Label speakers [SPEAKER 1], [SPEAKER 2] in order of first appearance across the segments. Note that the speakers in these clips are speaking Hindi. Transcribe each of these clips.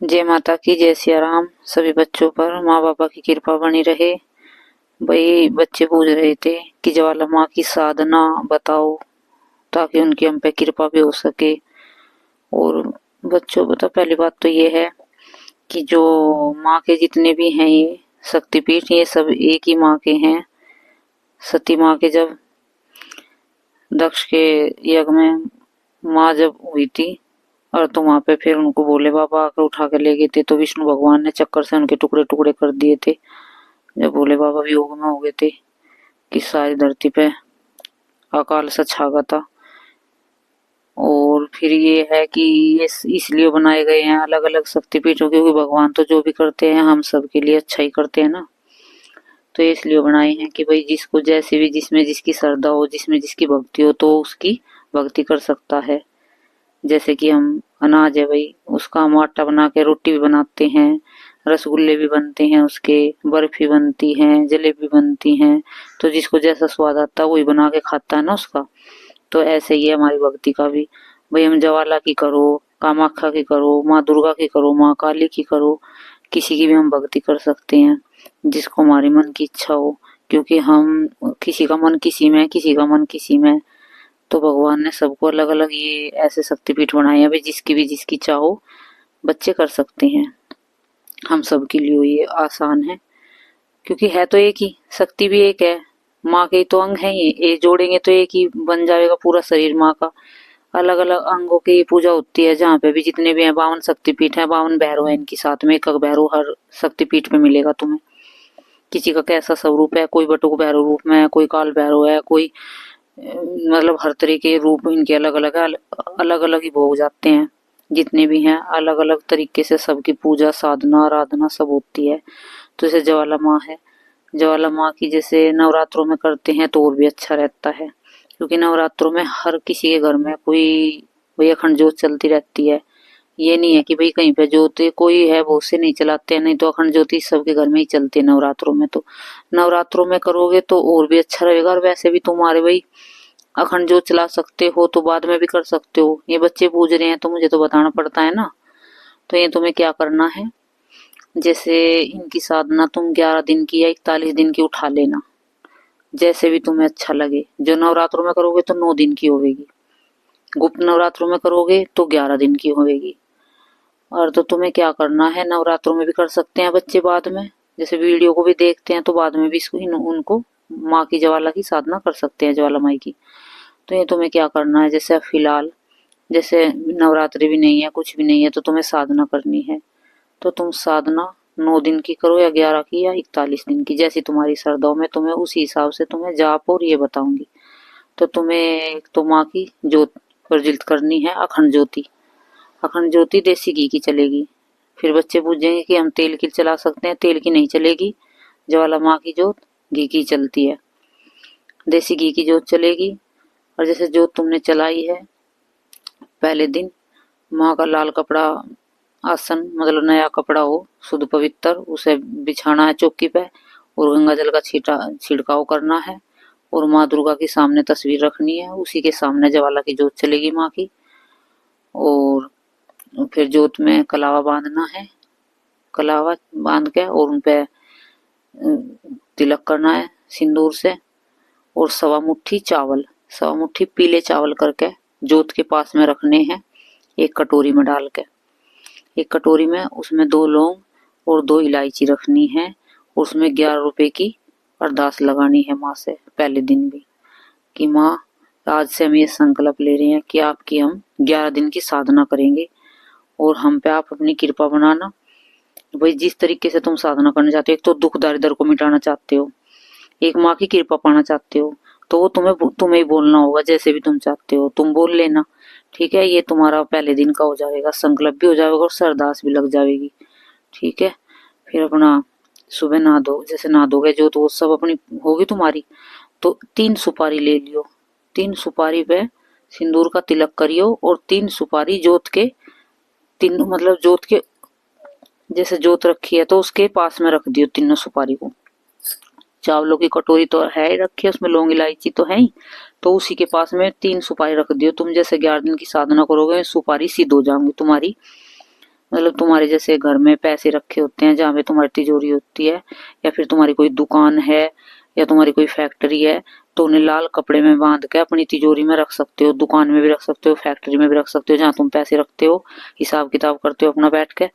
[SPEAKER 1] जय माता की, जय सिया राम। सभी बच्चों पर माँ बापा की कृपा बनी रहे। भाई बच्चे पूछ रहे थे कि ज्वाला माँ की साधना बताओ ताकि उनकी हम पे कृपा भी हो सके। और बच्चों बता, पहली बात तो ये है कि जो माँ के जितने भी हैं ये शक्तिपीठ, ये सब एक ही माँ के हैं। सती माँ के जब दक्ष के यज्ञ में माँ जब हुई थी और तो वहां पे फिर उनको भोले बाबा आकर उठा के ले गए थे, तो विष्णु भगवान ने चक्कर से उनके टुकड़े टुकड़े कर दिए थे जब भोले बाबा वियोग में हो गए थे कि सारी धरती पे अकाल सा छा गया था। और फिर ये है कि ये इसलिए बनाए गए हैं अलग अलग शक्तिपीठों, क्योंकि भगवान तो जो भी करते हैं हम सब के लिए अच्छा ही करते हैं ना। तो ये इसलिए बनाए हैं कि भाई जिसको जैसे भी, जिसमें जिसकी श्रद्धा हो, जिसमें जिसकी भक्ति हो, तो उसकी भक्ति कर सकता है। जैसे कि हम अनाज है भाई, उसका हम आटा बना के रोटी भी बनाते हैं, रसगुल्ले भी बनते हैं, उसके बर्फी बनती हैं, जलेबी बनती हैं। तो जिसको जैसा स्वाद आता है वही बना के खाता है ना उसका। तो ऐसे ही है हमारी भक्ति का भी। भाई हम ज्वाला की करो, कामाख्या की करो, माँ दुर्गा की करो, माँ काली की करो, किसी की भी हम भक्ति कर सकते हैं जिसको हमारी मन की इच्छा हो। क्योंकि हम किसी का मन किसी में, किसी का मन किसी में। तो भगवान ने सबको अलग अलग ये ऐसे शक्तिपीठ बनाए हैं भाई, जिसकी भी जिसकी चाहो बच्चे कर सकते हैं। हम सबके लिए ये आसान है, क्योंकि है तो एक ही, शक्ति भी एक है। माँ के ही तो अंग है ये जोड़ेंगे तो एक ही बन जाएगा पूरा शरीर माँ का। अलग अलग अंगों की पूजा होती है, जहाँ पे भी जितने भी हैं 52 शक्तिपीठ है, 52 भैरव है इनके साथ में। एक एक भैरव हर शक्तिपीठ पे मिलेगा तुम्हें। किसी का कैसा स्वरूप है, कोई बटुक भैरव रूप में है, कोई काल भैरव है, कोई मतलब हर तरह के रूप इनके अलग अलग है। अलग अलग ही भोग जाते हैं जितने भी हैं, अलग अलग तरीके से सबकी पूजा साधना आराधना सब होती है। तो जैसे ज्वाला माँ है, ज्वाला माँ की जैसे नवरात्रों में करते हैं तो और भी अच्छा रहता है। क्योंकि नवरात्रों में हर किसी के घर में कोई भाई अखंड जोत चलती रहती है। ये नहीं है कि भाई कहीं पे ज्योत कोई है बहुत से नहीं चलाते हैं, नहीं तो अखंड ज्योति सबके घर में ही चलती है नवरात्रों में। तो नवरात्रों में करोगे तो और भी अच्छा रहेगा। और वैसे भी तुम्हारे भाई अखंड ज्योत चला सकते हो तो बाद में भी कर सकते हो। ये बच्चे पूछ रहे हैं तो मुझे तो बताना पड़ता है ना। तो ये तुम्हें क्या करना है, जैसे इनकी साधना तुम 11 दिन की या 41 दिन की उठा लेना, जैसे भी तुम्हें अच्छा लगे। जो नवरात्रों में करोगे तो 9 दिन की होगी, गुप्त नवरात्रों में करोगे तो 11 दिन की होगी। और तो तुम्हें क्या करना है, नवरात्रों में भी कर सकते हैं बच्चे बाद में, जैसे वीडियो को भी देखते हैं तो बाद में भी इसको उनको माँ की ज्वाला की साधना कर सकते हैं, ज्वाला माई की। तो ये तुम्हें क्या करना है, जैसे फिलहाल जैसे नवरात्रि भी नहीं है, कुछ भी नहीं है, तो तुम्हें साधना करनी है। तो तुम साधना 9 दिन की करो या 11 की या 41 दिन की, जैसी तुम्हारी श्रद्धा हो। मैं तुम्हें उसी हिसाब से तुम्हें जाप और ये बताऊंगी। तो तुम्हें एक तो माँ की ज्योत प्रज्वलित करनी है, अखंड ज्योति। अखंड ज्योति देसी घी की चलेगी। फिर बच्चे पूछेंगे कि हम तेल की चला सकते हैं, तेल की नहीं चलेगी। ज्वाला माँ की ज्योत घी की चलती है, देसी घी की ज्योत चलेगी। और जैसे ज्योत तुमने चलाई है, पहले दिन माँ का लाल कपड़ा, आसन मतलब नया कपड़ा हो शुद्ध पवित्र, उसे बिछाना है चौकी पे और गंगा जल का छिड़काव करना है। और माँ दुर्गा के सामने तस्वीर रखनी है, उसी के सामने ज्वाला की ज्योत चलेगी माँ की। और फिर ज्योत में कलावा बांधना है, कलावा बांध के और उनपे तिलक करना है सिंदूर से। और सवा मुट्ठी चावल, सवा मुट्ठी पीले चावल करके ज्योत के पास में रखने हैं, एक कटोरी में डाल के। एक कटोरी में उसमें 2 लौंग और 2 इलायची रखनी है। उसमें 11 रुपए की अरदास लगानी है माँ से पहले दिन भी, कि माँ आज से हम ये संकल्प ले रहे हैं कि आपकी हम 11 दिन की साधना करेंगे और हम पे आप अपनी कृपा बनाना। भाई जिस तरीके से तुम साधना करना चाहते हो, एक तो दुख दरिद्र को मिटाना चाहते हो, एक माँ की कृपा पाना चाहते हो, तो वो तुम्हें ही बोलना होगा। जैसे भी तुम चाहते हो तुम बोल लेना, ठीक है। ये तुम्हारा पहले दिन का हो जाएगा, संकल्प भी हो जाएगा और सरदास भी लग जाएगी, ठीक है। फिर अपना सुबह नहा दो, जैसे नहा दोगे जो तो वो सब अपनी होगी तुम्हारी। तो 3 सुपारी ले लियो, 3 सुपारी पे सिंदूर का तिलक करियो और 3 सुपारी जोत के, 3 मतलब जोत के जैसे जोत रखी है तो उसके पास में रख दियो तीनों सुपारी को। चावलों की कटोरी तो है ही रखी है, उसमें लौंग इलायची तो है ही, तो उसी के पास में 3 सुपारी रख दियो। तुम जैसे 11 दिन की साधना करोगे सुपारी सिद्ध हो जाएंगी तुम्हारी। मतलब तुम्हारे जैसे घर में पैसे रखे होते हैं, जहाँ पे तुम्हारी तिजोरी होती है, या फिर तुम्हारी कोई दुकान है, या तुम्हारी कोई फैक्ट्री है, तो उन्हें लाल कपड़े में बांध के अपनी तिजोरी में रख सकते हो, दुकान में भी रख सकते हो, फैक्ट्री में भी रख सकते हो, जहाँ तुम पैसे रखते हो, हिसाब किताब करते हो अपना बैठ के,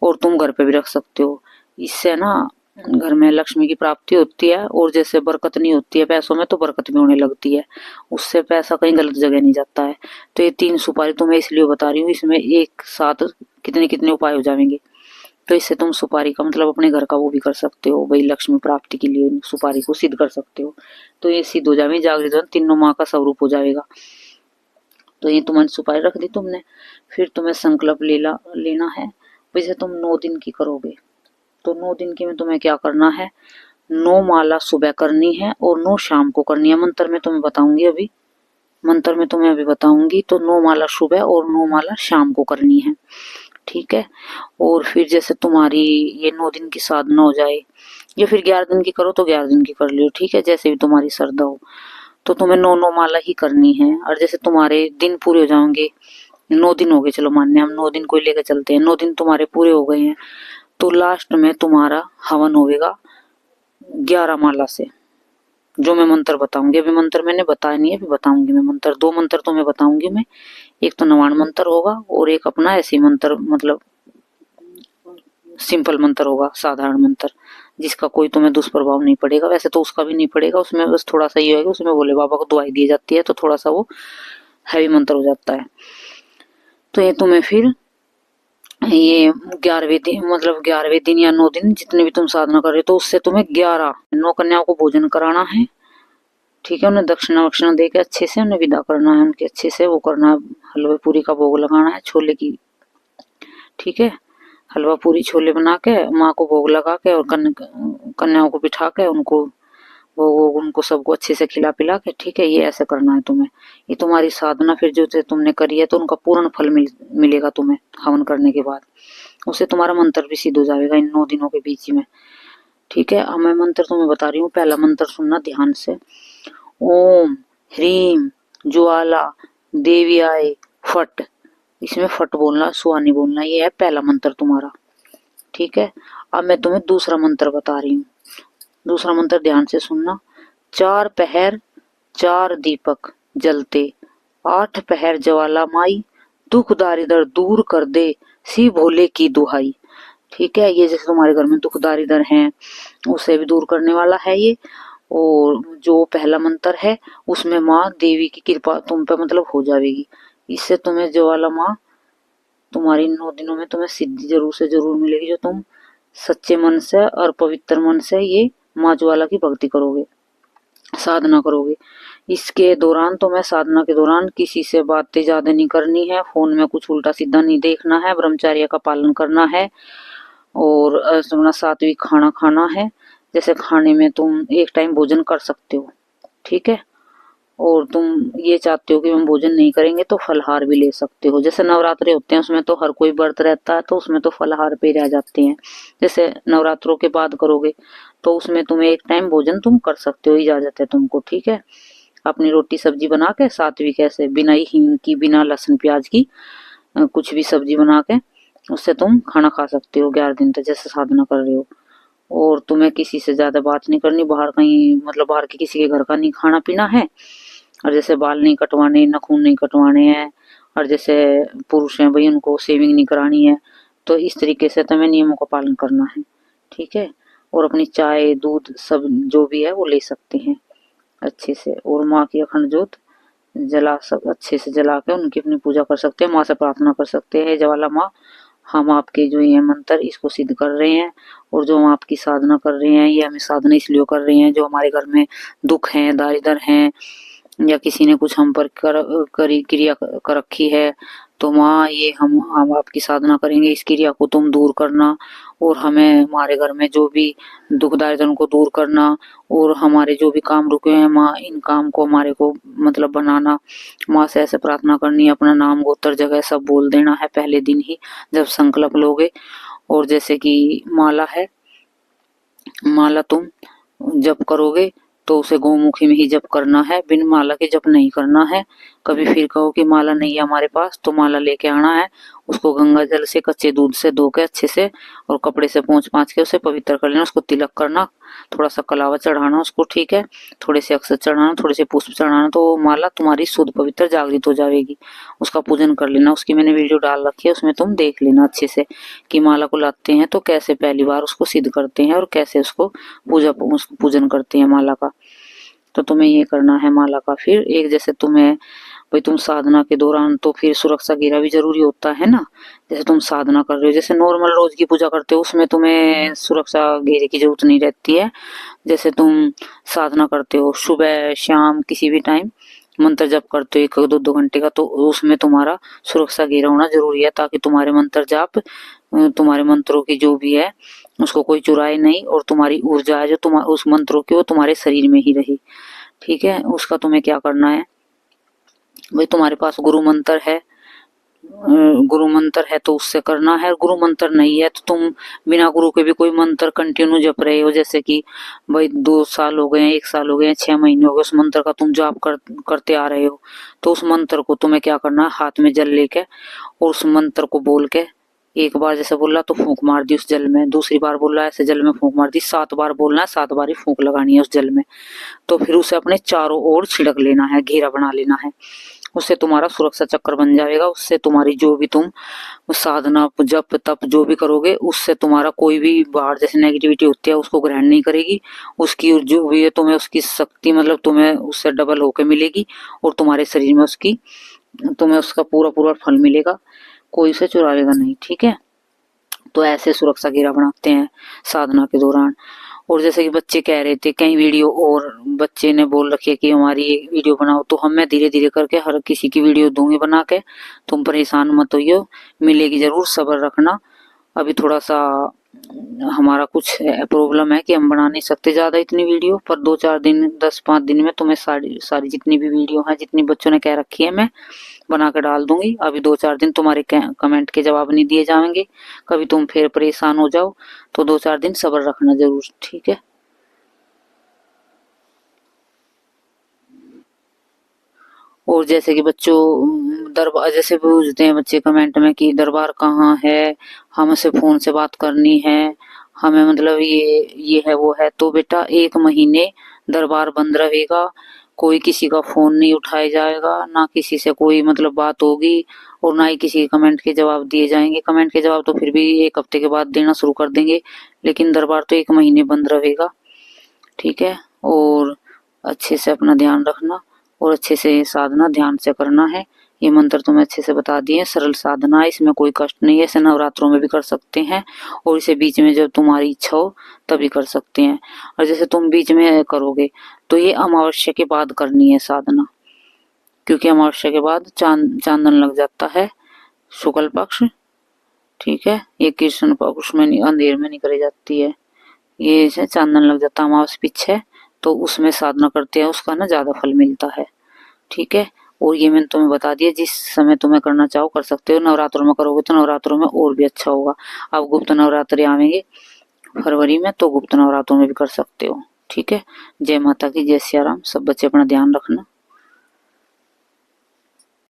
[SPEAKER 1] और तुम घर पे भी रख सकते हो। इससे ना घर में लक्ष्मी की प्राप्ति होती है, और जैसे बरकत नहीं होती है पैसों में, तो बरकत भी होने लगती है, उससे पैसा कहीं गलत जगह नहीं जाता है। तो ये 3 सुपारी तुम्हें इसलिए बता रही हूँ, इसमें एक साथ कितने कितने उपाय हो जाएंगे। तो इससे तुम सुपारी का मतलब अपने घर का वो भी कर सकते हो, भाई लक्ष्मी प्राप्ति के लिए सुपारी को सिद्ध कर सकते हो। तो ये सिद्ध हो जाएगी, जागृत तीनों माँ का स्वरूप हो जाएगा। तो ये तुम्हारी सुपारी रख दी तुमने। फिर तुम्हें संकल्प लेना है, वैसे तुम 9 दिन की करोगे, तो 9 दिन की में तुम्हें क्या करना है, 9 माला सुबह करनी है और 9 शाम को करनी है। मंत्र में तुम्हें बताऊंगी अभी, मंत्र में तुम्हें अभी बताऊंगी। तो 9 माला सुबह और 9 माला शाम को करनी है, ठीक है। और फिर जैसे तुम्हारी ये 9 दिन की साधना हो जाए, या फिर 11 दिन की करो तो 11 दिन की कर लियो, ठीक है, जैसे भी तुम्हारी श्रद्धा हो। तो तुम्हें 9 माला ही करनी है। और जैसे तुम्हारे दिन पूरे हो जाएंगे, 9 दिन हो गए, चलो मान्य हम 9 दिन को लेकर चलते हैं, 9 दिन तुम्हारे पूरे हो गए हैं, तो लास्ट में तुम्हारा हवन होगा 11 माला से, जो मैं मंत्र बताऊंगी। अभी मंत्र मैंने बताया नहीं है, अभी बताऊंगी मैं मंत्र। 2 मंत्र तुम्हें बताऊंगी मैं, एक तो नवाण मंत्र होगा और एक अपना ऐसी मंत्र, मतलब सिंपल मंत्र होगा, साधारण मंत्र, जिसका कोई तुम्हें दुष्प्रभाव नहीं पड़ेगा। वैसे तो उसका भी नहीं पड़ेगा, उसमें बस थोड़ा सा ये होगा, उसमें भोले बाबा को दुआई दी जाती है, तो थोड़ा सा वो हैवी मंत्र हो जाता है। तो ये तुम्हें फिर ये 11वें दिन, मतलब 11वें दिन या 9 दिन जितने भी तुम साधना कर रहे हो, तो उससे तुम्हें 11 9 कन्याओं को भोजन कराना है, ठीक है। उन्हें दक्षिणा वक्षिणा दे के अच्छे से उन्हें विदा करना है, उनके अच्छे से वो करना है। हलवे पूरी का भोग लगाना है, छोले की, ठीक है। हलवा पूरी छोले बना के माँ को भोग लगा के, और कन्याओं को बिठा के उनको वो उनको सबको अच्छे से खिला पिला के, ठीक है। ये ऐसे करना है तुम्हें। ये तुम्हारी साधना फिर जो तुमने करी है, तो उनका पूर्ण फल मिलेगा तुम्हें हवन करने के बाद। उससे तुम्हारा मंत्र भी सिद्ध हो जाएगा इन 9 दिनों के बीच में, ठीक है। अब मैं मंत्र तुम्हें बता रही हूँ, पहला मंत्र सुनना ध्यान से। ओम ह्रीम ज्वाला देवियाय फट, इसमें फट बोलना, सुहा नहीं बोलना। ये है पहला मंत्र तुम्हारा, ठीक है। अब मैं तुम्हें दूसरा मंत्र बता रही हूँ, दूसरा मंत्र ध्यान से सुनना। 4 पहर 4 दीपक जलते, 8 पहर ज्वाला माई, दुख दारिदर दूर कर दे, सी भोले की दुहाई, ठीक है। ये जैसे तुम्हारे घर में दुख दारिदर हैं, उसे भी दूर करने वाला है ये। और जो पहला मंत्र है उसमें माँ देवी की कृपा तुम पे मतलब हो जाएगी। इससे तुम्हें ज्वाला माँ तुम्हारी 9 दिनों में तुम्हें सिद्धि जरूर से जरूर मिलेगी, जो तुम सच्चे मन से और पवित्र मन से ये माँ ज्वाला की भक्ति करोगे, साधना करोगे। इसके दौरान तुम्हें साधना के दौरान किसी से बातें ज्यादा नहीं करनी है, फोन में कुछ उल्टा सीधा नहीं देखना है, ब्रह्मचर्य का पालन करना है, और अपना सात्विक खाना खाना है। जैसे खाने में तुम एक टाइम भोजन कर सकते हो, ठीक है। और तुम ये चाहते हो कि हम भोजन नहीं करेंगे, तो फलहार भी ले सकते हो। जैसे नवरात्रे होते हैं उसमें तो हर कोई व्रत रहता है, तो उसमें तो फलहार पे रह जाते हैं। जैसे नवरात्रों के बाद करोगे तो उसमें तुम्हें एक टाइम भोजन तुम कर सकते हो, इजाजत है तुमको, ठीक है। अपनी रोटी सब्जी बना के सात्विक ऐसे, बिना हींग की बिना लहसुन प्याज की कुछ भी सब्जी बना के उससे तुम खाना खा सकते हो 11 दिन तक, जैसे साधना कर रहे हो। और तुम्हें किसी से ज्यादा बात नहीं करनी, बाहर कहीं मतलब बाहर के किसी के घर का नहीं खाना पीना है। और जैसे बाल नहीं कटवाने, नखून नहीं कटवाने हैं, और जैसे पुरुष हैं भाई उनको शेविंग नहीं करानी है। तो इस तरीके से तुम्हें नियमों का पालन करना है, ठीक है। और अपनी चाय दूध सब जो भी है वो ले सकते हैं अच्छे से। और माँ की अखंड ज्योत जला सब अच्छे से जला के उनकी अपनी पूजा कर सकते हैं, माँ से प्रार्थना कर सकते हैं, ज्वाला माँ हम आपके जो ये मंत्र इसको सिद्ध कर रहे हैं, और जो हम आपकी साधना कर रहे हैं, ये हमें साधना इसलिए कर रहे हैं, जो हमारे घर में दुख है, दारिद्र हैं, या किसी ने कुछ हम पर करी क्रिया कर रखी है, तो माँ ये हम आपकी साधना करेंगे, इस क्रिया को तुम दूर करना, और हमें हमारे घर में जो भी दुख दारिद्र को दूर करना, और हमारे जो भी काम रुके हैं माँ इन काम को हमारे को मतलब बनाना। माँ से ऐसे प्रार्थना करनी है, अपना नाम गोत्र जगह सब बोल देना है पहले दिन ही जब संकल्प लोगे। और जैसे कि माला है, माला तुम जप करोगे तो उसे गौमुखी में ही जप करना है, बिन माला के जप नहीं करना है। कभी फिर कहो कि माला नहीं है हमारे पास, तो माला लेके आना है। उसको गंगा जल से कच्चे दूध से धो के अच्छे से और कपड़े से पोंछ पाछ के उसे पवित्र कर लेना। उसको तिलक करना, थोड़ा सा कलावा चढ़ाना उसको, ठीक है, थोड़े से अक्षत चढ़ाना, थोड़े से पुष्प चढ़ाना, तो वो माला तुम्हारी शुद्ध पवित्र जागृत हो जाएगी। उसका पूजन कर लेना। उसकी मैंने वीडियो डाल रखी है, उसमें तुम देख लेना अच्छे से कि माला को लाते हैं तो कैसे पहली बार उसको सिद्ध करते हैं और कैसे उसको पूजन करते हैं माला का। तो तुम्हें ये करना है माला का। फिर एक जैसे तुम्हें भाई तुम साधना के दौरान तो फिर सुरक्षा घेरा भी जरूरी होता है ना। जैसे तुम साधना कर रहे हो, जैसे नॉर्मल रोज की पूजा करते हो उसमें तुम्हें सुरक्षा घेरे की जरूरत नहीं रहती है। जैसे तुम साधना करते हो सुबह शाम किसी भी टाइम मंत्र जप करते हो 1-2 घंटे का, तो उसमें तुम्हारा सुरक्षा घेरा होना जरूरी है, ताकि तुम्हारे मंत्र जाप तुम्हारे मंत्रों की जो भी है उसको कोई चुराए नहीं, और तुम्हारी ऊर्जा है जो तुम्हारे उस मंत्रों की वो तुम्हारे शरीर में ही रही। ठीक है, उसका तुम्हें क्या करना है भाई, तुम्हारे पास गुरु मंत्र है तो उससे करना है। गुरु मंत्र नहीं है तो तुम बिना गुरु के भी कोई मंत्र कंटिन्यू जप रहे हो, जैसे कि भाई 2 साल हो गए, 1 साल हो गए, 6 महीने हो गए, उस मंत्र का तुम जाप करते आ रहे हो, तो उस मंत्र को तुम्हें क्या करना है, हाथ में जल लेके और उस मंत्र को बोल के, एक बार जैसे बोला तो फूंक मार दी उस जल में, दूसरी बार बोला ऐसे जल में फूंक मार दी, 7 बार बोलना है, 7 बार ही फूंक लगानी है उस जल में। तो फिर उसे अपने चारों ओर छिड़क लेना है, घेरा बना लेना है। उससे तुम्हारा सुरक्षा चक्र बन जाएगा। उससे तुम्हारी जो भी तुम साधना जप तप जो भी करोगे, उससे तुम्हारा कोई भी बाहर जैसे नेगेटिविटी होती है उसको ग्रहण नहीं करेगी। उसकी जो भी है तुम्हें उसकी शक्ति मतलब तुम्हें उससे डबल होके मिलेगी, और तुम्हारे शरीर में उसकी तुम्हें उसका पूरा पूरा फल मिलेगा, कोई उसे चुराएगा नहीं। ठीक है, तो ऐसे सुरक्षा घेरा बनाते हैं साधना के दौरान। और जैसे कि बच्चे कह रहे थे कई वीडियो, और बच्चे ने बोल रखी है कि हमारी एक वीडियो बनाओ, तो हम मैं धीरे धीरे करके हर किसी की वीडियो दूंगी बना के, तुम परेशान मत होइयो, मिलेगी जरूर, सब्र रखना। अभी थोड़ा सा हमारा कुछ प्रॉब्लम है कि हम बना नहीं सकते ज्यादा इतनी वीडियो, पर 2-4 दिन 10-5 दिन में तुम्हें सारी सारी जितनी भी वीडियो है जितनी बच्चों ने कह रखी है मैं बना कर डाल दूंगी। अभी 2-4 दिन तुम्हारे कमेंट के जवाब नहीं दिए जाएंगे, कभी तुम फिर परेशान हो जाओ, तो 2-4 दिन सब्र रखना जरूर, ठीक है। और जैसे कि बच्चों दरबार जैसे पूछते हैं बच्चे कमेंट में कि दरबार कहाँ है, हमसे फोन से बात करनी है, हमें मतलब ये है वो है, तो बेटा 1 महीने दरबार बंद रहेगा, कोई किसी का फोन नहीं उठाया जाएगा, ना किसी से कोई मतलब बात होगी, और ना ही किसी कमेंट के जवाब दिए जाएंगे। कमेंट के जवाब तो फिर भी 1 हफ्ते के बाद देना शुरू कर देंगे, लेकिन दरबार तो 1 महीने बंद रहेगा। ठीक है, और अच्छे से अपना ध्यान रखना और अच्छे से साधना ध्यान से करना है। ये मंत्र तुम्हें अच्छे से बता दिए, सरल साधना है, इसमें कोई कष्ट नहीं है, इसे नवरात्रों में भी कर सकते हैं, और इसे बीच में जब तुम्हारी इच्छा हो तभी कर सकते हैं। और जैसे तुम बीच में करोगे तो ये अमावस्या के बाद करनी है साधना, क्योंकि अमावस्या के बाद चांदन लग जाता है, शुक्ल पक्ष। ठीक है, ये कृष्ण पक्ष में अंधेर में नहीं करी जाती है, ये चांदन लग जाता है अमावस्या पीछे, तो उसमें साधना करते हैं, उसका ना ज्यादा फल मिलता है। ठीक है, और ये मैंने तुम्हें बता दिया, जिस समय तुम्हें करना चाहो कर सकते हो। नवरात्रों में करोगे तो नवरात्रों में और भी अच्छा होगा। अब गुप्त नवरात्रि आवेंगे फरवरी में, तो गुप्त नवरात्रों में भी कर सकते हो। ठीक है, जय माता की, जय सिया राम। सब बच्चे अपना ध्यान रखना।